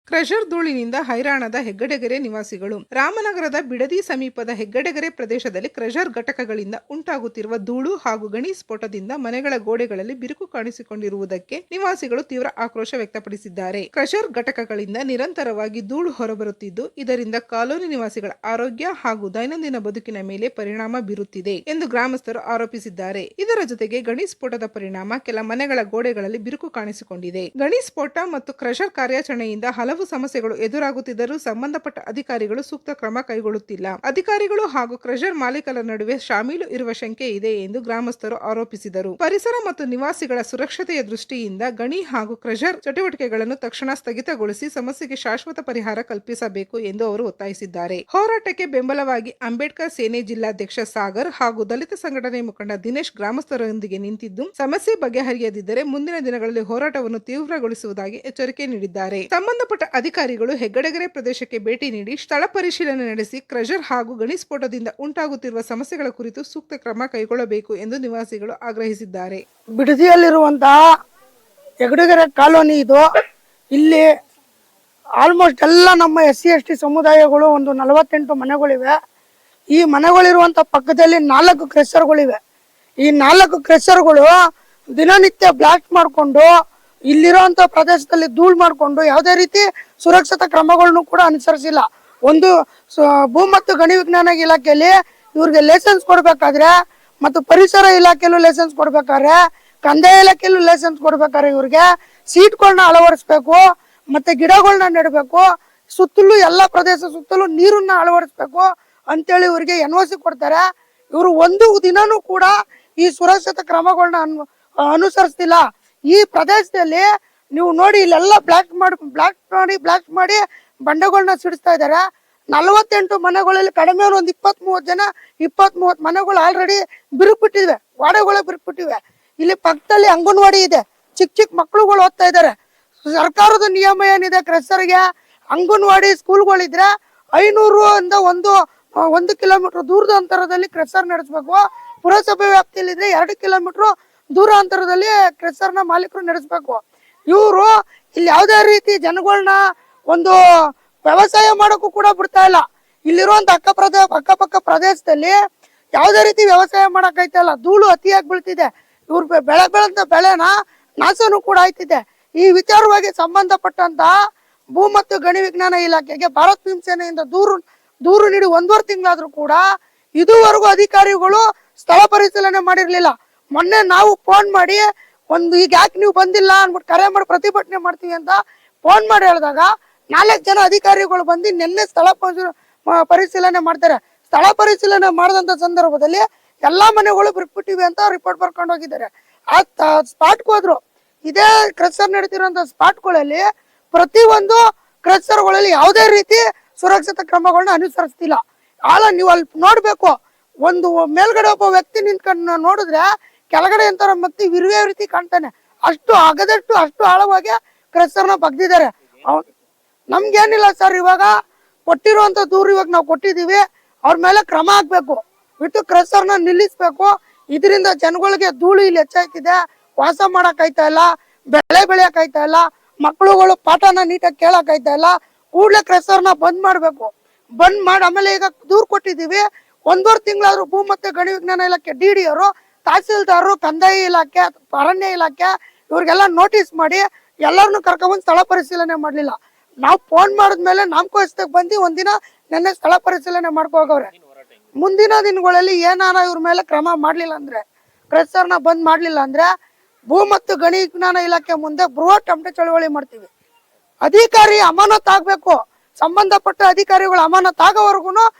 Crusher ಧೂಳಿನಿಂದ ಹೈರಾಣದ ಹೆಗ್ಗಡಗೆರೆ ನಿವಾಸಿಗಳು. ರಾಮನಗರದ ಬಿಡದಿ ಸಮೀಪದ ಹೆಗ್ಗಡಗೆರೆ ಪ್ರದೇಶದಲ್ಲಿ ಕ್ರಷರ್ ಘಟಕಗಳಿಂದ ಉಂಟಾಗುತ್ತಿರುವ ಧೂಳು ಹಾಗೂ ಗಣಿ ಸ್ಫೋಟದಿಂದ ಮನೆಗಳ ಗೋಡೆಗಳಲ್ಲಿ ಬಿರುಕು ಕಾಣಿಸಿಕೊಂಡಿರುವುದಕ್ಕೆ ನಿವಾಸಿಗಳು ತೀವ್ರ ಆಕ್ರೋಶ ವ್ಯಕ್ತಪಡಿಸಿದ್ದಾರೆ. ಕ್ರಷರ್ ಘಟಕಗಳಿಂದ ನಿರಂತರವಾಗಿ ಧೂಳು ಹೊರಬರುತ್ತಿದ್ದು, ಇದರಿಂದ ಕಾಲೋನಿ ನಿವಾಸಿಗಳ ಆರೋಗ್ಯ ಹಾಗೂ ದೈನಂದಿನ ಬದುಕಿನ ಮೇಲೆ ಪರಿಣಾಮ ಬೀರುತ್ತಿದೆ ಎಂದು ಗ್ರಾಮಸ್ಥರು ಆರೋಪಿಸಿದ್ದಾರೆ. ಇದರ ಜೊತೆಗೆ ಗಣಿ ಸ್ಫೋಟದ ಪರಿಣಾಮ ಕೆಲ ಮನೆಗಳ ಗೋಡೆಗಳಲ್ಲಿ ಬಿರುಕು ಕಾಣಿಸಿಕೊಂಡಿದೆ. ಗಣಿ ಸ್ಫೋಟ ಮತ್ತು ಕ್ರಷರ್ ಕಾರ್ಯಾಚರಣೆಯಿಂದ ಹಲವು ಸಮಸ್ಯೆಗಳು ಎದುರಾಗುತ್ತಿದ್ದರೂ ಸಂಬಂಧಪಟ್ಟ ಅಧಿಕಾರಿಗಳು ಸೂಕ್ತ ಕ್ರಮ ಕೈಗೊಳ್ಳುತ್ತಿಲ್ಲ. ಅಧಿಕಾರಿಗಳು ಹಾಗೂ ಕ್ರಷರ್ ಮಾಲೀಕರ ನಡುವೆ ಶಾಮೀಲು ಇರುವ ಶಂಕೆ ಇದೆ ಎಂದು ಗ್ರಾಮಸ್ಥರು ಆರೋಪಿಸಿದರು. ಪರಿಸರ ಮತ್ತು ನಿವಾಸಿಗಳ ಸುರಕ್ಷತೆಯ ದೃಷ್ಟಿಯಿಂದ ಗಣಿ ಹಾಗೂ ಕ್ರಷರ್ ಚಟುವಟಿಕೆಗಳನ್ನು ತಕ್ಷಣ ಸ್ಥಗಿತಗೊಳಿಸಿ ಸಮಸ್ಯೆಗೆ ಶಾಶ್ವತ ಪರಿಹಾರ ಕಲ್ಪಿಸಬೇಕು ಎಂದು ಅವರು ಒತ್ತಾಯಿಸಿದ್ದಾರೆ. ಹೋರಾಟಕ್ಕೆ ಬೆಂಬಲವಾಗಿ ಅಂಬೇಡ್ಕರ್ ಸೇನೆ ಜಿಲ್ಲಾಧ್ಯಕ್ಷ ಸಾಗರ್ ಹಾಗೂ ದಲಿತ ಸಂಘಟನೆ ಮುಖಂಡ ದಿನೇಶ್ ಗ್ರಾಮಸ್ಥರೊಂದಿಗೆ ನಿಂತಿದ್ದು, ಸಮಸ್ಯೆ ಬಗೆಹರಿಯದಿದ್ದರೆ ಮುಂದಿನ ದಿನಗಳಲ್ಲಿ ಹೋರಾಟವನ್ನು ತೀವ್ರಗೊಳಿಸುವುದಾಗಿ ಎಚ್ಚರಿಕೆ ನೀಡಿದ್ದಾರೆ. ಸಂಬಂಧಪಟ್ಟ ಅಧಿಕಾರಿಗಳು ಹೆಗ್ಗಡಗೆರೆ ಪ್ರದೇಶಕ್ಕೆ ಭೇಟಿ ನೀಡಿ ಸ್ಥಳ ಪರಿಶೀಲನೆ ನಡೆಸಿ ಕ್ರಷರ್ ಹಾಗೂ ಗಣಿ ಸ್ಫೋಟದಿಂದ ಉಂಟಾಗುತ್ತಿರುವ ಸಮಸ್ಯೆಗಳ ಕುರಿತು ಸೂಕ್ತ ಕ್ರಮ ಕೈಗೊಳ್ಳಬೇಕು ಎಂದು ನಿವಾಸಿಗಳು ಆಗ್ರಹಿಸಿದ್ದಾರೆ. ಬಿಡದಿಯಲ್ಲಿರುವಂತಹ ಹೆಗ್ಗಡಗೆರೆ ಕಾಲೋನಿ ಇದು. ಇಲ್ಲಿ ಆಲ್ಮೋಸ್ಟ್ ಎಲ್ಲ ನಮ್ಮ SC/ST ಸಮುದಾಯಗಳು ಒಂದು 48 ಮನೆಗಳಿವೆ. ಈ ಮನೆಗಳಿರುವಂತ ಪಕ್ಕದಲ್ಲಿ 4 ಕ್ರಷರ್ಗಳಿವೆ. ಈ 4 ಕ್ರಷರ್ಗಳು ದಿನನಿತ್ಯ ಬ್ಲಾಸ್ಟ್ ಮಾಡಿಕೊಂಡು ಇಲ್ಲಿರುವಂತ ಪ್ರದೇಶದಲ್ಲಿ ಧೂಳು ಮಾಡಿಕೊಂಡು ಯಾವುದೇ ರೀತಿ ಸುರಕ್ಷತಾ ಕ್ರಮಗಳನ್ನು ಕೂಡ ಅನುಸರಿಸಿಲ್ಲ. ಒಂದು ಭೂ ಮತ್ತು ಗಣಿ ವಿಜ್ಞಾನ ಇಲಾಖೆಯಲ್ಲಿ ಇವ್ರಿಗೆ ಲೈಸೆನ್ಸ್ ಕೊಡ್ಬೇಕಾದ್ರೆ ಮತ್ತು ಪರಿಸರ ಇಲಾಖೆಯಲ್ಲೂ ಲೈಸೆನ್ಸ್ ಕೊಡ್ಬೇಕಾದ್ರೆ, ಕಂದಾಯ ಇಲಾಖೆಯಲ್ಲೂ ಲೈಸೆನ್ಸ್ ಕೊಡ್ಬೇಕಾದ್ರೆ ಇವ್ರಿಗೆ ಸೀಟ್ಗಳನ್ನ ಅಳವಡಿಸ್ಬೇಕು, ಮತ್ತೆ ಗಿಡಗಳನ್ನ ನೆಡಬೇಕು, ಸುತ್ತಲೂ ಎಲ್ಲ ಪ್ರದೇಶ ಸುತ್ತಲೂ ನೀರನ್ನ ಅಳವಡಿಸ್ಬೇಕು ಅಂತೇಳಿ ಇವ್ರಿಗೆ NOC ಕೊಡ್ತಾರೆ. ಇವರು ಒಂದು ದಿನನೂ ಕೂಡ ಈ ಸುರಕ್ಷತಾ ಕ್ರಮಗಳನ್ನ ಅನುಸರಿಸ್ತಿಲ್ಲ. ಈ ಪ್ರದೇಶದಲ್ಲಿ ನೀವು ನೋಡಿ, ಇಲ್ಲೆಲ್ಲ ಬ್ಲಾಸ್ಟ್ ಮಾಡಿ ಬಂಡೆಗಳನ್ನ ಸಿಡಿಸ್ತಾ ಇದ್ದಾರೆ. 48 ಮನೆಗಳಲ್ಲಿ ಕಡಿಮೆ ಒಂದು 20-30 ಮನೆಗಳು ಆಲ್ರೆಡಿ ಬಿರುಕ್ಬಿಟ್ಟಿವೆ, ವಾಡೆಗಳು ಬಿರುಕ್ಬಿಟ್ಟಿವೆ. ಇಲ್ಲಿ ಪಕ್ಕದಲ್ಲಿ ಅಂಗನವಾಡಿ ಇದೆ, ಚಿಕ್ಕ ಮಕ್ಕಳುಗಳು ಓದ್ತಾ ಇದ್ದಾರೆ. ಸರ್ಕಾರದ ನಿಯಮ ಏನಿದೆ, ಕ್ರಷರ್ಗೆ ಅಂಗನವಾಡಿ ಸ್ಕೂಲ್ಗಳಿದ್ರೆ 500 ಇಂದ 1 ಕಿಲೋಮೀಟರ್ ದೂರದ ಅಂತರದಲ್ಲಿ ಕ್ರಷರ್ ನಡೆಸಬೇಕು. ಪುರಸಭೆ ವ್ಯಾಪ್ತಿಯಲ್ಲಿದ್ರೆ 2 ಕಿಲೋಮೀಟರ್ ದೂರ ಅಂತರದಲ್ಲಿ ಕ್ರಷರ್ನ ಮಾಲೀಕರು ನಡೆಸಬೇಕು. ಇವರು ಇಲ್ಲಿ ಯಾವುದೇ ರೀತಿ ಜನಗಳನ್ನ ಒಂದು ವ್ಯವಸಾಯ ಮಾಡೋಕ್ಕೂ ಕೂಡ ಬಿಡ್ತಾ ಇಲ್ಲ. ಇಲ್ಲಿರುವಂತ ಅಕ್ಕಪಕ್ಕ ಪ್ರದೇಶದಲ್ಲಿ ಯಾವುದೇ ರೀತಿ ವ್ಯವಸಾಯ ಮಾಡಕ್ಕಾಯ್ತಾ ಇಲ್ಲ. ಧೂಳು ಅತಿಯಾಗಿ ಬೀಳ್ತಿದೆ. ಇವ್ರು ಬೆಳೆದಂತ ಬೆಳೆನ ನಾಶನೂ ಕೂಡ ಆಯ್ತಿದೆ. ಈ ವಿಚಾರವಾಗಿ ಸಂಬಂಧಪಟ್ಟಂತ ಭೂ ಮತ್ತು ಗಣಿ ವಿಜ್ಞಾನ ಇಲಾಖೆಗೆ ಭಾರತ್ ಭೀಮಸೇನೆಯಿಂದ ದೂರು ನೀಡಿ 1.5 ತಿಂಗಳಾದ್ರೂ ಕೂಡ ಇದುವರೆಗೂ ಅಧಿಕಾರಿಗಳು ಸ್ಥಳ ಪರಿಶೀಲನೆ ಮಾಡಿರ್ಲಿಲ್ಲ. ಮೊನ್ನೆ ನಾವು ಫೋನ್ ಮಾಡಿ ಈಗ ಯಾಕೆ ನೀವು ಬಂದಿಲ್ಲ ಅನ್ಬಿಟ್ಟು ಕರೆ ಮಾಡಿ ಪ್ರತಿಭಟನೆ ಮಾಡ್ತೀವಿ ಅಂತ ಫೋನ್ ಮಾಡಿ ಹೇಳಿದಾಗ 4 ಜನ ಅಧಿಕಾರಿಗಳು ಬಂದು ನಿನ್ನೆ ಸ್ಥಳ ಪರಿಶೀಲನೆ ಮಾಡ್ತಾರೆ. ಸ್ಥಳ ಪರಿಶೀಲನೆ ಮಾಡಿದಂತ ಸಂದರ್ಭದಲ್ಲಿ ಎಲ್ಲಾ ಮನೆಗಳು ಬಿಟ್ಬಿಟ್ಟಿವೆ ಅಂತ ರಿಪೋರ್ಟ್ ಬರ್ಕೊಂಡು ಹೋಗಿದ್ದಾರೆ. ಆ ಸ್ಪಾಟ್ಗೆ ಹೋದ್ರು. ಇದೇ ಕ್ರಷರ್ ನಡೀತಿರುವಂತ ಸ್ಪಾಟ್ಗಳಲ್ಲಿ ಪ್ರತಿಯೊಂದು ಕ್ರಷರ್ಗಳಲ್ಲಿ ಯಾವುದೇ ರೀತಿ ಸುರಕ್ಷತಾ ಕ್ರಮಗಳನ್ನ ಅನುಸರಿಸ್ತಿಲ್ಲ. ನೀವು ಅಲ್ಲಿ ನೋಡ್ಬೇಕು, ಒಂದು ಮೇಲ್ಗಡೆ ಒಬ್ಬ ವ್ಯಕ್ತಿ ನಿಂತ್ಕೊಂಡು ನೋಡಿದ್ರೆ ಕೆಳಗಡೆ ಅಂತಾರ ಮತ್ತೆ ವಿರುವೆ ರೀತಿ ಕಾಣ್ತಾನೆ. ಅಷ್ಟು ಆಳವಾಗಿ ಕ್ರಷರ್ನ ಬಗ್ದಿದ್ದಾರೆ. ನಮ್ಗೇನಿಲ್ಲ ಸರ್, ಇವಾಗ ಕೊಟ್ಟಿರುವಂತ ದೂರು ಇವಾಗ ನಾವು ಕೊಟ್ಟಿದೀವಿ, ಅವ್ರ ಮೇಲೆ ಕ್ರಮ ಆಗ್ಬೇಕು, ಬಿಟ್ಟು ಕ್ರಷರ್ನ ನಿಲ್ಲಿಸ್ಬೇಕು. ಇದರಿಂದ ಜನಗಳಿಗೆ ಧೂಳು ಇಲ್ಲಿ ಹೆಚ್ಚಾಯ್ತಿದೆ, ವಾಸ ಮಾಡಕ್ ಆಯ್ತಾ ಇಲ್ಲ, ಬೆಳೆ ಬೆಳೆಯಕ್ ಆಯ್ತಾ ಇಲ್ಲ, ಮಕ್ಕಳುಗಳು ಪಾಠನ ನೀಟಾಗಿ ಕೇಳಕ್ ಆಯ್ತಾ ಇಲ್ಲ. ಕೂಡ್ಲೆ ಕ್ರಷರ್ನ ಬಂದ್ ಮಾಡ್ಬೇಕು. ಬಂದ್ ಮಾಡಿ ಆಮೇಲೆ ಈಗ ದೂರು ಕೊಟ್ಟಿದೀವಿ. 1.5 ತಿಂಗಳಾದ್ರೂ ಭೂ ಮತ್ತೆ ಗಣಿ ವಿಜ್ಞಾನ ಇಲಾಖೆ DD ಅವರು, ತಹಸೀಲ್ದಾರರು, ಕಂದಾಯ ಇಲಾಖೆ, ಅರಣ್ಯ ಇಲಾಖೆ ಇವ್ರಿಗೆಲ್ಲ ನೋಟಿಸ್ ಮಾಡಿ ಎಲ್ಲರನ್ನು ಕರ್ಕೊಂಡ್ಬಂದು ಸ್ಥಳ ಪರಿಶೀಲನೆ ಮಾಡ್ಲಿಲ್ಲ. ನಾವು ಫೋನ್ ಮಾಡಿದ್ಮೇಲೆ ನಾಮಕೋಸ್ತಕ್ಕೆ ಬಂದು ಒಂದಿನ ನೆನ್ನೆ ಸ್ಥಳ ಪರಿಶೀಲನೆ ಮಾಡ್ಕೋಗವ್ರೆ. ಮುಂದಿನ ದಿನಗಳಲ್ಲಿ ಏನಾನ ಇವ್ರ ಮೇಲೆ ಕ್ರಮ ಮಾಡ್ಲಿಲ್ಲ ಅಂದ್ರೆ, ಕ್ರಷರ್ನ ಬಂದ್ ಮಾಡ್ಲಿಲ್ಲ ಅಂದ್ರೆ ಭೂ ಮತ್ತು ಗಣಿ ವಿಜ್ಞಾನ ಇಲಾಖೆ ಮುಂದೆ ಬೃಹತ್ ಟಮಟೆ ಚಳವಳಿ ಮಾಡ್ತೀವಿ. ಅಧಿಕಾರಿ ಅಮಾನತ್ ಆಗ್ಬೇಕು. ಸಂಬಂಧಪಟ್ಟ ಅಧಿಕಾರಿಗಳು ಅಮಾನತ್ ಆಗೋವರೆಗೂ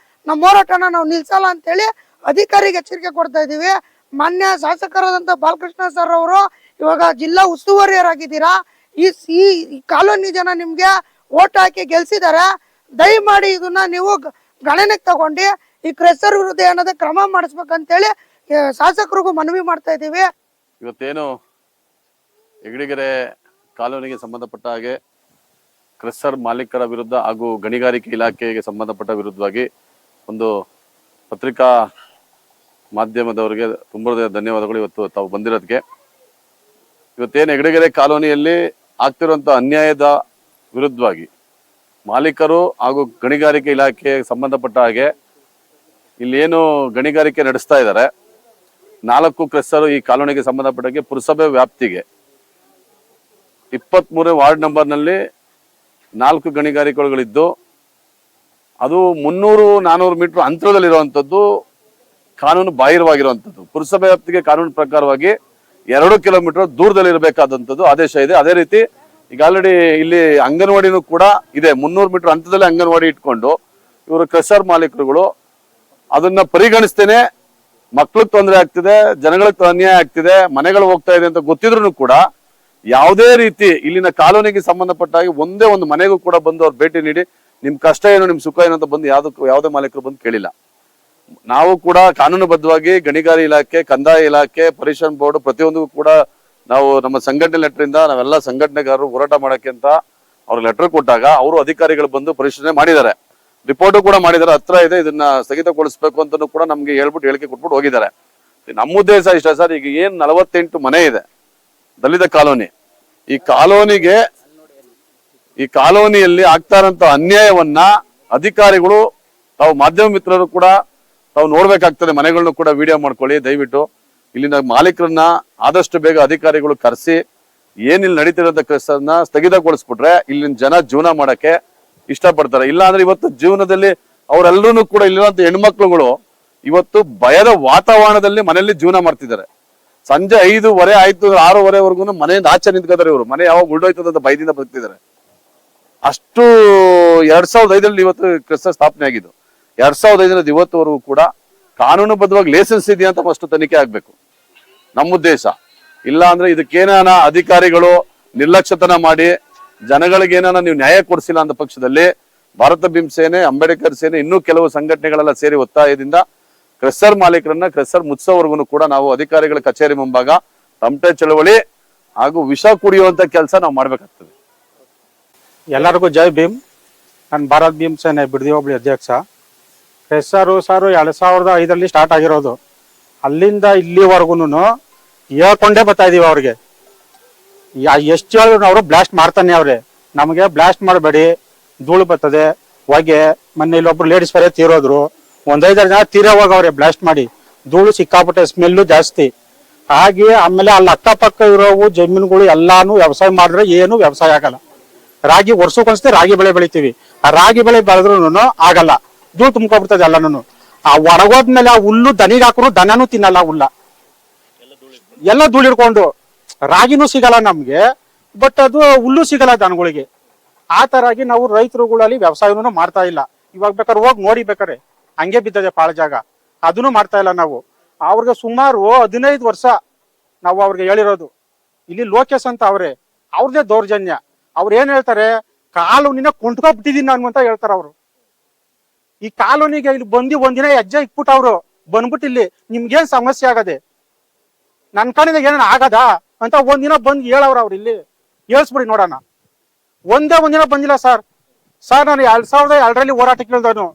ನಮ್ಮ ಹೋರಾಟನ ನಾವು ನಿಲ್ಸಲ್ಲ ಅಂತೇಳಿ ಅಧಿಕಾರಿಗೆ ಎಚ್ಚರಿಕೆ ಕೊಡ್ತಾ ಇದೀವಿ. ಮಾನ್ಯ ಶಾಸಕರಾದಂತ ಬಾಲಕೃಷ್ಣ ಸರ್ ಅವರು ಇವಾಗ ಜಿಲ್ಲಾ ಉಸ್ತುವಾರಿಯರಾಗಿದ್ದೀರಾ. ಈ ಕಾಲೋನಿ ಜನ ನಿಮ್ಗೆ ಓಟ್ ಹಾಕಿ ಗೆಲ್ಸಿದಾರೆ. ದಯಮಾಡಿ ಇದನ್ನ ನೀವು ಗಣನೆಗೆ ತಗೊಂಡು ಈ ಕ್ರಷರ್ ವಿರುದ್ಧ ಏನಾದ ಕ್ರಮ ಮಾಡಿಸ್ಬೇಕಂತೇಳಿ ಶಾಸಕರಿಗೂ ಮನವಿ ಮಾಡ್ತಾ ಇದೀವಿ. ಇವತ್ತೇನು ಹೆಗ್ಗಡಗೆರೆ ಕಾಲೋನಿಗೆ ಸಂಬಂಧಪಟ್ಟ ಹಾಗೆ ಕ್ರಷರ್ ಮಾಲೀಕರ ವಿರುದ್ಧ ಹಾಗೂ ಗಣಿಗಾರಿಕೆ ಇಲಾಖೆಗೆ ಸಂಬಂಧಪಟ್ಟ ವಿರುದ್ಧವಾಗಿ ಒಂದು ಪತ್ರಿಕಾ ಮಾಧ್ಯಮದವರಿಗೆ ತುಂಬ ಧನ್ಯವಾದಗಳು ಇವತ್ತು ತಾವು ಬಂದಿರೋದಕ್ಕೆ. ಇವತ್ತೇನು ಹೆಗ್ಗಡಗೆರೆ ಕಾಲೋನಿಯಲ್ಲಿ ಆಗ್ತಿರುವಂತ ಅನ್ಯಾಯದ ವಿರುದ್ಧವಾಗಿ ಮಾಲೀಕರು ಹಾಗೂ ಗಣಿಗಾರಿಕೆ ಇಲಾಖೆ ಸಂಬಂಧಪಟ್ಟ ಹಾಗೆ ಇಲ್ಲೇನು ಗಣಿಗಾರಿಕೆ ನಡೆಸ್ತಾ ಇದ್ದಾರೆ 4 ಕ್ರೆಸ್ಸರು ಈ ಕಾಲೋನಿಗೆ ಸಂಬಂಧಪಟ್ಟಾಗೆ ಪುರಸಭೆ ವ್ಯಾಪ್ತಿಗೆ 23 ವಾರ್ಡ್ ನಂಬರ್ನಲ್ಲಿ 4 ಗಣಿಗಾರಿಕೆಗಳಿದ್ದು ಅದು 300-400 ಮೀಟರ್ ಅಂತರದಲ್ಲಿರುವಂಥದ್ದು ಕಾನೂನು ಬಾಹಿರವಾಗಿರುವಂಥದ್ದು. ಪುರಸಭೆ ವ್ಯಾಪ್ತಿಗೆ ಕಾನೂನು ಪ್ರಕಾರವಾಗಿ 2 ಕಿಲೋಮೀಟರ್ ದೂರದಲ್ಲಿರಬೇಕಾದಂಥದ್ದು ಆದೇಶ ಇದೆ. ಅದೇ ರೀತಿ ಈಗ ಆಲ್ರೆಡಿ ಇಲ್ಲಿ ಅಂಗನವಾಡಿನೂ ಕೂಡ ಇದೆ. 300 ಮೀಟರ್ ಅಂತರದಲ್ಲಿ ಅಂಗನವಾಡಿ ಇಟ್ಕೊಂಡು ಇವರು ಕ್ರೆಷರ್ ಮಾಲೀಕರುಗಳು ಅದನ್ನ ಪರಿಗಣಿಸ್ತೇನೆ ಮಕ್ಳಿಗೆ ತೊಂದರೆ ಆಗ್ತಿದೆ, ಜನಗಳಿಗೆ ಅನ್ಯಾಯ ಆಗ್ತಿದೆ, ಮನೆಗಳು ಹೋಗ್ತಾ ಇದೆ ಅಂತ ಗೊತ್ತಿದ್ರು ಕೂಡ ಯಾವುದೇ ರೀತಿ ಇಲ್ಲಿನ ಕಾಲೋನಿಗೆ ಸಂಬಂಧಪಟ್ಟ ಹಾಗೆ ಒಂದೇ ಒಂದು ಮನೆಗೂ ಕೂಡ ಬಂದು ಅವ್ರು ಭೇಟಿ ನೀಡಿ ನಿಮ್ ಕಷ್ಟ ಏನು ನಿಮ್ ಸುಖ ಏನು ಅಂತ ಬಂದು ಯಾವುದೇ ಮಾಲೀಕರು ಬಂದು ಕೇಳಿಲ್ಲ. ನಾವು ಕೂಡ ಕಾನೂನುಬದ್ಧವಾಗಿ ಗಣಿಗಾರಿ ಇಲಾಖೆ, ಕಂದಾಯ ಇಲಾಖೆ, ಪರಿಶನ್ ಬೋರ್ಡ್ ಪ್ರತಿಯೊಂದಿಗೂ ಕೂಡ ನಾವು ನಮ್ಮ ಸಂಘಟನೆ ಲೆಟರ್ ಇಂದ ನಾವೆಲ್ಲ ಸಂಘಟನೆಗಾರರು ಹೋರಾಟ ಮಾಡಕ್ಕೆ ಅಂತ ಅವ್ರಿಗೆ ಲೆಟರ್ ಕೊಟ್ಟಾಗ ಅವರು ಅಧಿಕಾರಿಗಳು ಬಂದು ಪರಿಶೀಲನೆ ಮಾಡಿದ್ದಾರೆ, ರಿಪೋರ್ಟ್ ಕೂಡ ಮಾಡಿದ್ದಾರೆ, ಹತ್ರ ಇದೆ, ಇದನ್ನ ಸ್ಥಗಿತಗೊಳಿಸಬೇಕು ಅಂತ ಕೂಡ ನಮ್ಗೆ ಹೇಳ್ಬಿಟ್ಟು ಹೇಳಿಕೆ ಕೊಟ್ಬಿಟ್ಟು ಹೋಗಿದ್ದಾರೆ. ನಮ್ಮ ಉದ್ದೇಶ ಇಷ್ಟ ಸರ್, ಈಗ ಏನ್ 48 ಮನೆ ಇದೆ ದಲಿತ ಕಾಲೋನಿ, ಈ ಕಾಲೋನಿಯಲ್ಲಿ ಆಗ್ತಾ ಇರೋಂತ ಅನ್ಯಾಯವನ್ನ ಅಧಿಕಾರಿಗಳು ತಾವು ಮಾಧ್ಯಮ ಮಿತ್ರರು ಕೂಡ ತಾವು ನೋಡ್ಬೇಕಾಗ್ತದೆ. ಮನೆಗಳನ್ನ ಕೂಡ ವಿಡಿಯೋ ಮಾಡ್ಕೊಳ್ಳಿ ದಯವಿಟ್ಟು. ಇಲ್ಲಿನ ಮಾಲೀಕರನ್ನ ಆದಷ್ಟು ಬೇಗ ಅಧಿಕಾರಿಗಳು ಕರೆಸಿ ಏನಿಲ್ಲಿ ನಡೀತಿರೋಂಥ ಕೆಲಸನ ಸ್ಥಗಿತಗೊಳಿಸ್ಬಿಟ್ರೆ ಇಲ್ಲಿನ ಜನ ಜೀವನ ಮಾಡಕ್ಕೆ ಇಷ್ಟಪಡ್ತಾರೆ. ಇಲ್ಲ ಅಂದ್ರೆ ಇವತ್ತು ಜೀವನದಲ್ಲಿ ಅವರೆಲ್ಲರೂ ಕೂಡ ಇಲ್ಲಿರುವಂತ ಹೆಣ್ಮಕ್ಳುಗಳು ಇವತ್ತು ಭಯದ ವಾತಾವರಣದಲ್ಲಿ ಮನೆಯಲ್ಲಿ ಜೀವನ ಮಾಡ್ತಿದ್ದಾರೆ. ಸಂಜೆ 5:15 ಆಯ್ತು 6:15ವರೆಗೂ ಮನೆಯಿಂದ ಆಚೆ ನಿಂತ್ಕೋತಾರೆ. ಇವರು ಮನೆ ಯಾವಾಗ ಉಳ್ದೋಯ್ತದ ಅಂತ ಭಯದಿಂದ ಬರ್ತಿದ್ದಾರೆ. ಅಷ್ಟು 2005ರಲ್ಲಿ ಇವತ್ತು ಕ್ರೆಸ್ಸರ್ ಸ್ಥಾಪನೆ ಆಗಿದ್ದು. 2005ರಿಂದ ಇವತ್ತುವರೆಗೂ ಕೂಡ ಕಾನೂನುಬದ್ಧವಾಗಿ ಲೈಸೆನ್ಸ್ ಇದೆಯಾ ಅಂತ ಫಸ್ಟ್ ತನಿಖೆ ಆಗ್ಬೇಕು ನಮ್ಮ ಉದ್ದೇಶ. ಇಲ್ಲ ಅಂದ್ರೆ ಇದಕ್ಕೇನಾನ ಅಧಿಕಾರಿಗಳು ನಿರ್ಲಕ್ಷ್ಯತನ ಮಾಡಿ ಜನಗಳಿಗೆ ಏನಾನ ನೀವು ನ್ಯಾಯ ಕೊಡಿಸಿಲ್ಲ ಅಂತ ಪಕ್ಷದಲ್ಲಿ ಭಾರತ ಭೀಮ್ ಸೇನೆ, ಅಂಬೇಡ್ಕರ್ ಸೇನೆ, ಇನ್ನೂ ಕೆಲವು ಸಂಘಟನೆಗಳೆಲ್ಲ ಸೇರಿ ಒತ್ತಾಯದಿಂದ ಕ್ರೆಸ್ಸರ್ ಮಾಲೀಕರನ್ನ ಕ್ರೆಸ್ಸರ್ ಮುಚ್ಚೋವರೆಗೂ ಕೂಡ ನಾವು ಅಧಿಕಾರಿಗಳ ಕಚೇರಿ ಮುಂಭಾಗ ತಮಟೆ ಚಳವಳಿ ಹಾಗೂ ವಿಷ ಕುಡಿಯುವಂತ ಕೆಲಸ ನಾವು ಮಾಡ್ಬೇಕಾಗ್ತದೆ. ಎಲ್ಲರಿಗೂ ಜೈ ಭೀಮ್. ನಾನು ಭಾರತ್ ಭೀಮ್ ಸೇನೆ ಬಿಡದಿ ಹೋಬಳಿ ಅಧ್ಯಕ್ಷ. ಕ್ರೆಸ್ಸರು ಸಾರು 2005ರಲ್ಲಿ ಸ್ಟಾರ್ಟ್ ಆಗಿರೋದು. ಅಲ್ಲಿಂದ ಇಲ್ಲಿವರೆಗೂ ಹೇಳ್ಕೊಂಡೇ ಬರ್ತಾ ಇದೀವಿ ಅವ್ರಿಗೆ. ಎಷ್ಟು ಹೇಳಿದ್ರು ಅವರು ಬ್ಲಾಸ್ಟ್ ಮಾಡ್ತಾನೆ ಅವ್ರೆ. ನಮಗೆ ಬ್ಲಾಸ್ಟ್ ಮಾಡಬೇಡಿ, ಧೂಳು ಬರ್ತದೆ, ಹೊಗೆ. ಮೊನ್ನೆ ಇಲ್ಲೊಬ್ರು ಲೇಡೀಸ್ ಬೇರೆ ತೀರೋದ್ರು, 1-5 ಜನ ತೀರೋವಾಗ ಬ್ಲಾಸ್ಟ್ ಮಾಡಿ. ಧೂಳು ಸಿಕ್ಕಾಪಟ್ಟೆ, ಸ್ಮೆಲ್ಲು ಜಾಸ್ತಿ ಹಾಗೆ. ಆಮೇಲೆ ಅಲ್ಲಿ ಅಕ್ಕಪಕ್ಕ ಇರೋವು ಜಮೀನುಗಳು ಎಲ್ಲಾನು ವ್ಯವಸಾಯ ಮಾಡಿದ್ರೆ ಏನು ವ್ಯವಸಾಯ ಆಗಲ್ಲ. ರಾಗಿ ವರ್ಷಕ್ಕೊಂದ್ಸತಿ ರಾಗಿ ಬೆಳೆ ಬೆಳಿತೀವಿ. ಆ ರಾಗಿ ಬೆಳೆ ಬೆಳೆದ್ರು ಆಗಲ್ಲ, ಧೂಳು ತುಂಬ್ಕೊಬಿಡ್ತದೆ ಎಲ್ಲಾನು. ಆ ಒಣಗೋದ್ಮೇಲೆ ಆ ಹುಲ್ಲು ದನಿಗೆ ಹಾಕೋರು ದನನೂ ತಿನ್ನಲ್ಲ, ಹುಲ್ಲ ಎಲ್ಲ ಧೂಳಿಡ್ಕೊಂಡು. ರಾಗಿನೂ ಸಿಗಲ್ಲ ನಮ್ಗೆ, ಬಟ್ ಅದು ಹುಲ್ಲು ಸಿಗಲ್ಲ ದನಗಳಿಗೆ. ಆ ತರಾಗಿ ನಾವು ರೈತರುಗಳಲ್ಲಿ ವ್ಯವಸಾಯನೂ ಮಾಡ್ತಾ ಇಲ್ಲ. ಇವಾಗ ಬೇಕಾದ್ರೆ ಹೋಗಿ ನೋಡಿ, ಬೇಕಾರೆ ಹಂಗೆ ಬಿದ್ದದೆ ಪಾಳ ಜಾಗ, ಅದನ್ನು ಮಾಡ್ತಾ ಇಲ್ಲ ನಾವು. ಅವ್ರಿಗೆ ಸುಮಾರು 15 ವರ್ಷ ನಾವು ಅವ್ರಿಗೆ ಹೇಳಿರೋದು. ಇಲ್ಲಿ ಲೋಕೇಶ್ ಅಂತ ಅವ್ರದೇ ದೌರ್ಜನ್ಯ. ಅವ್ರು ಏನ್ ಹೇಳ್ತಾರೆ, ಕಾಲೋನಿನ ಕೊಂಡ್ಕೊಬಿಟ್ಟಿದೀನಿ ನಾನು ಅಂತ ಹೇಳ್ತಾರ ಅವ್ರು. ಈ ಕಾಲೋನಿಗೆ ಇಲ್ಲಿ ಬಂದು ಒಂದಿನ ಹೆಜ್ಜೆ ಇಕ್ಬಿಟ್ಟು ಅವ್ರು ಬಂದ್ಬಿಟ್ಟು ಇಲ್ಲಿ ನಿಮ್ಗೇನ್ ಸಮಸ್ಯೆ ಆಗದೆ, ನನ್ ಕಣ್ಣಿಂದ ಏನೇನು ಆಗದ ಅಂತ ಒಂದಿನ ಬಂದು ಹೇಳವ್ರ ಅವ್ರು. ಇಲ್ಲಿ ಹೇಳ್ಸ್ಬಿಡಿ ನೋಡೋಣ. ಒಂದಿನ ಬಂದಿಲ್ಲ ಸರ್. ನಾನು 2002ರಲ್ಲಿ ಹೋರಾಟಕ್ಕೆ ಇಳಿದವನು,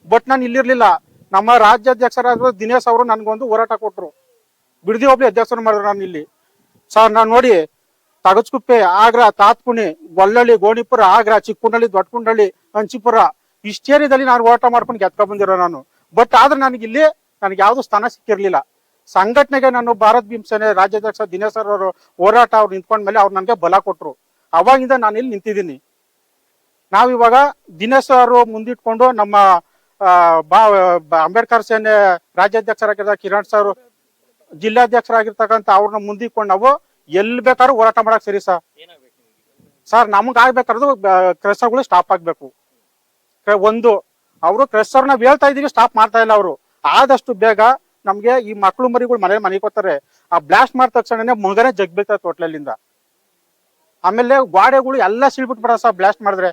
ಬಟ್ ನಾನು ಇಲ್ಲಿರ್ಲಿಲ್ಲ. ನಮ್ಮ ರಾಜ್ಯಾಧ್ಯಕ್ಷರಾದ ದಿನೇಶ್ ಅವರು ನನ್ಗೊಂದು ಹೋರಾಟ ಕೊಟ್ರು, ಬಿಡದಿ ಹೋಬಳಿ ಅಧ್ಯಕ್ಷರು ಮಾಡಿದ್ರು. ನಾನು ಇಲ್ಲಿ ಸರ್, ನಾನು ನೋಡಿ ತಗಚ್ಕುಪ್ಪೆ, ಆಗ್ರಾ, ತಾತ್ಕುಣಿ, ಗೊಲ್ಲಳ್ಳಿ, ಗೋಣಿಪುರ, ಆಗ್ರಾ, ಚಿಕ್ಕುಂಡಳ್ಳಿ, ದೊಡ್ಡಕುಂಡಳ್ಳಿ, ಹಂಚಿಪುರ ಇಷ್ಟ ಏರಿಯಾದಲ್ಲಿ ನಾನು ಹೋರಾಟ ಮಾಡ್ಕೊಂಡು ಗೆದ್ಕ ಬಂದಿರೋ ನಾನು. ಬಟ್ ಆದ್ರೆ ನನಗೆ ಯಾವ್ದು ಸ್ಥಾನ ಸಿಕ್ಕಿರ್ಲಿಲ್ಲ. ಸಂಘಟನೆಗೆ ನಾನು ಭಾರತ್ ಭೀಮ್ ಸೇನೆ ರಾಜ್ಯಾಧ್ಯಕ್ಷ ದಿನೇಶ್ ಸರ್ ಅವರು ಹೋರಾಟ ಅವ್ರು ನಿಂತ್ಕೊಂಡ್ಮೇಲೆ ಅವ್ರು ನನಗೆ ಬಲ ಕೊಟ್ರು. ಅವಾಗಿಂದ ನಾನು ಇಲ್ಲಿ ನಿಂತಿದ್ದೀನಿ. ನಾವಿವಾಗ ದಿನೇಶ್ ಅವರು ಮುಂದಿಟ್ಕೊಂಡು ನಮ್ಮ ಅಂಬೇಡ್ಕರ್ ಸೇನೆ ರಾಜ್ಯಾಧ್ಯಕ್ಷರಾಗಿದ್ದ ಕಿರಣ್ ಸರ್ ಜಿಲ್ಲಾಧ್ಯಕ್ಷರಾಗಿರ್ತಕ್ಕಂಥ ಅವ್ರನ್ನ ಮುಂದಿಟ್ಕೊಂಡು ನಾವು ಎಲ್ಲಿ ಬೇಕಾದ್ರೂ ಹೋರಾಟ ಮಾಡಕ್ ಸರಿ ಸರ್. ನಮಗ್ ಆಗ್ಬೇಕಾದ್ರು ಕ್ರೆಸ್ಸರ್ಗಳು ಸ್ಟಾಪ್ ಆಗ್ಬೇಕು. ಅವರು ಕ್ರೆಸ್ಸರ್ ನಾವ್ ಹೇಳ್ತಾ ಇದೀವಿ, ಸ್ಟಾಪ್ ಮಾಡ್ತಾ ಇಲ್ಲ ಅವರು. ಆದಷ್ಟು ಬೇಗ ನಮ್ಗೆ ಈ ಮಕ್ಳು ಮರಿಗಳು ಮನೆಗೆ ಹೋಗ್ತಾರೆ. ಆ ಬ್ಲಾಸ್ಟ್ ಮಾಡಿದ ತಕ್ಷಣನೇ ಮಗನೇ ಜಗ್ಬೇಕ ತೋಟ್ಲಲ್ಲಿಂದ. ಆಮೇಲೆ ಗೋಡೆಗಳು ಎಲ್ಲ ಸೀಳ್ಬಿಟ್ಬಿಡ ಸರ್. ಬ್ಲಾಸ್ಟ್ ಮಾಡಿದ್ರೆ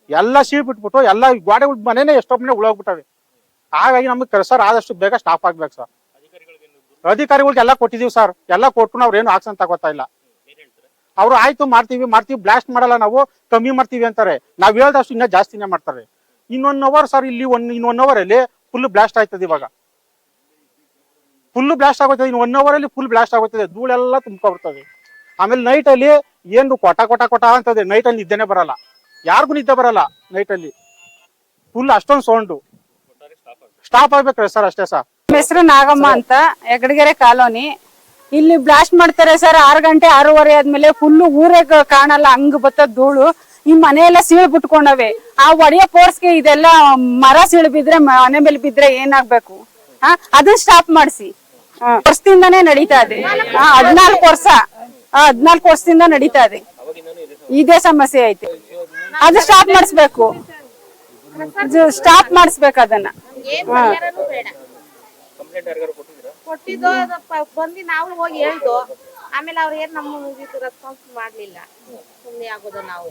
ಎಲ್ಲ ಸೀಳ್ಬಿಟ್ಬಿಟ್ಟು ಎಲ್ಲ ಗೋಡೆಗಳು ಮನೆನೇ ಎಷ್ಟೋ ಮನೆ ಉಳೋಗ್ಬಿಟ್ಟವೆ. ಹಾಗಾಗಿ ನಮ್ಗೆ ಕ್ರೆಸ್ಸರ್ ಆದಷ್ಟು ಬೇಗ ಸ್ಟಾಪ್ ಆಗ್ಬೇಕು ಸರ್. ಅಧಿಕಾರಿಗಳಿಗೆ ಎಲ್ಲ ಕೊಟ್ಟಿದೀವಿ ಸರ್, ಎಲ್ಲ ಕೊಟ್ಟು ಅವ್ರು ಏನು ಆಕ್ಷನ್ ತಗೋತಾ ಇಲ್ಲ. ಅವ್ರು ಆಯ್ತು ಮಾಡ್ತೀವಿ ಬ್ಲಾಸ್ಟ್ ಮಾಡಲ್ಲ, ನಾವು ಕಮ್ಮಿ ಮಾಡ್ತೀವಿ ಅಂತಾರೆ. ನಾವ್ ಹೇಳ್ದಷ್ಟು ಇನ್ನ ಜಾಸ್ತಿನೇ ಮಾಡ್ತಾರೆ. ಇನ್ನೊಂದು ಅವರ್ ಸರ್, ಇಲ್ಲಿ ಇನ್ 1 ಅವರ್ ಅಲ್ಲಿ ಫುಲ್ ಬ್ಲಾಸ್ಟ್ ಆಯ್ತದೆ. ಇವಾಗ ಫುಲ್ ಬ್ಲಾಸ್ಟ್ ಆಗೋಯ್ತದೆ. ಇನ್ 1 ಅವರ್ ಅಲ್ಲಿ ಫುಲ್ ಬ್ಲಾಸ್ಟ್ ಆಗೋಯ್ತದೆ. ಧೂಳೆಲ್ಲ ತುಂಬ್ಕೊಬಿಡ್ತದೆ. ಆಮೇಲೆ ನೈಟ್ ಅಲ್ಲಿ ಏನು ಕೊಟ ಅಂತದೆ. ನೈಟ್ ಅಲ್ಲಿ ನಿದ್ದೆನೆ ಬರಲ್ಲ. ಯಾರಿಗೂ ನಿದ್ದೆ ಬರಲ್ಲ ನೈಟಲ್ಲಿ. ಫುಲ್ ಅಷ್ಟೊಂದು ಸೌಂಡು. ಸ್ಟಾಪ್ ಆಗ್ಬೇಕ್ರಿ ಸರ್, ಅಷ್ಟೇ ಸರ್. ನಮ್ಮ ಹೆಸರು ನಾಗಮ್ಮ ಅಂತ, ಹೆಗ್ಗಡಗೆರೆ ಕಾಲೋನಿ. ಇಲ್ಲಿ ಬ್ಲಾಸ್ಟ್ ಮಾಡ್ತಾರೆ ಸರ್. 6 ಗಂಟೆ 6:30 ಆದ್ಮೇಲೆ ಫುಲ್ ಊರೇ ಕಾಣಲ್ಲ, ಹಂಗ್ ಬತ್ತ ಧೂಳು. ಈ ಮನೆ ಎಲ್ಲ ಸೀಳ್ ಬಿಟ್ಕೊಂಡವೆ. ಆ ಒಡೆಯ ಫೋರ್ಸ್ಗೆ ಇದೆಲ್ಲ ಮರ ಸೀಳ್ ಬಿದ್ರೆ, ಮನೆ ಮೇಲೆ ಬಿದ್ರೆ ಏನಾಗ್ಬೇಕು? ಅದನ್ನ ಸ್ಟಾಪ್ ಮಾಡಿಸಿ. ವರ್ಷದಿಂದಾನೇ ನಡೀತಾ ಇದೆ. 14 ವರ್ಷ 14 ವರ್ಷದಿಂದ ನಡೀತಾ ಇದೆ. ಇದೇ ಸಮಸ್ಯೆ ಐತೆ. ಅದು ಸ್ಟಾಪ್ ಮಾಡಿಸ್ಬೇಕು, ಸ್ಟಾಪ್ ಮಾಡಿಸ್ಬೇಕು ಅದನ್ನ. ಕೊಟ್ಟಿದ್ದು ಬಂದು ನಾವು ಹೋಗಿ ಹೇಳ್ದು. ಆಮೇಲೆ ಅವ್ರು ಏನ್ ನಮ್ಮ ರೆಸ್ಪಾನ್ಸ್ ಮಾಡ್ಲಿಲ್ಲ. ಸುಮ್ಮನೆ ಆಗೋದು ನಾವು.